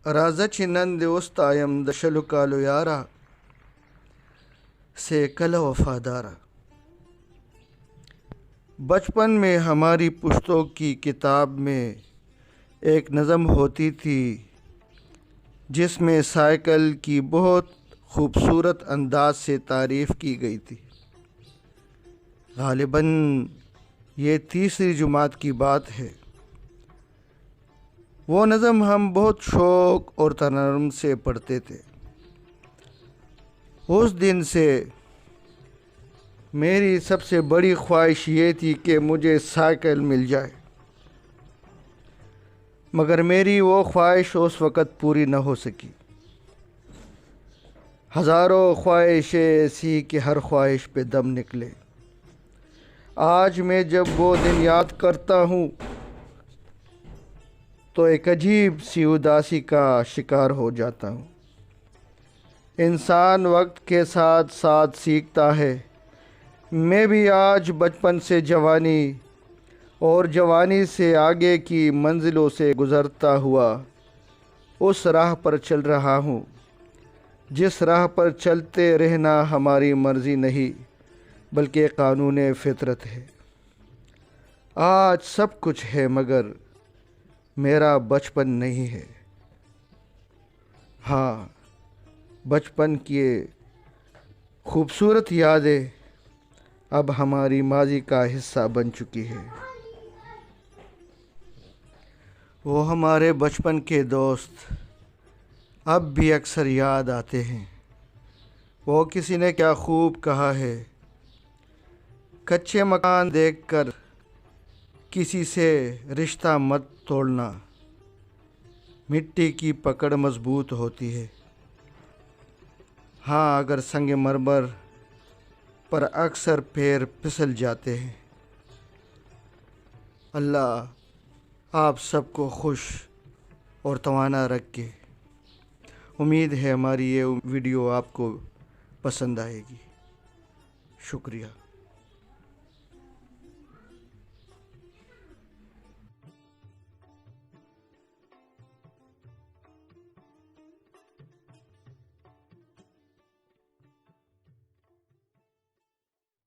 राजचिनन दोस्तायम दशलुकालो यारा से कल वफादारा। बचपन में हमारी पुश्तों की किताब में एक नज़म होती थी जिसमें साइकिल की बहुत खूबसूरत अंदाज से तारीफ़ की गई थी। गालिबन ये तीसरी जुमात की बात है। वो नज़म हम बहुत शौक़ और तनर्म से पढ़ते थे। उस दिन से मेरी सबसे बड़ी ख्वाहिश ये थी कि मुझे साइकिल मिल जाए, मगर मेरी वो ख्वाहिश उस वक़्त पूरी न हो सकी। हज़ारों ख्वाहिशें ऐसी कि हर ख्वाहिश पे दम निकले। आज मैं जब वो दिन याद करता हूँ तो एक अजीब सी उदासी का शिकार हो जाता हूँ। इंसान वक्त के साथ साथ सीखता है। मैं भी आज बचपन से जवानी और जवानी से आगे की मंजिलों से गुज़रता हुआ उस राह पर चल रहा हूँ जिस राह पर चलते रहना हमारी मर्ज़ी नहीं बल्कि कानून फितरत है। आज सब कुछ है मगर मेरा बचपन नहीं है। हाँ, बचपन की खूबसूरत यादें अब हमारी माजी का हिस्सा बन चुकी है। वो हमारे बचपन के दोस्त अब भी अक्सर याद आते हैं। वो किसी ने क्या खूब कहा है, कच्चे मकान देखकर किसी से रिश्ता मत तोड़ना, मिट्टी की पकड़ मजबूत होती है। हाँ, अगर संगमरमर पर अक्सर पैर फिसल जाते हैं। अल्लाह आप सबको खुश और तवाना रखे। उम्मीद है हमारी ये वीडियो आपको पसंद आएगी। शुक्रिया।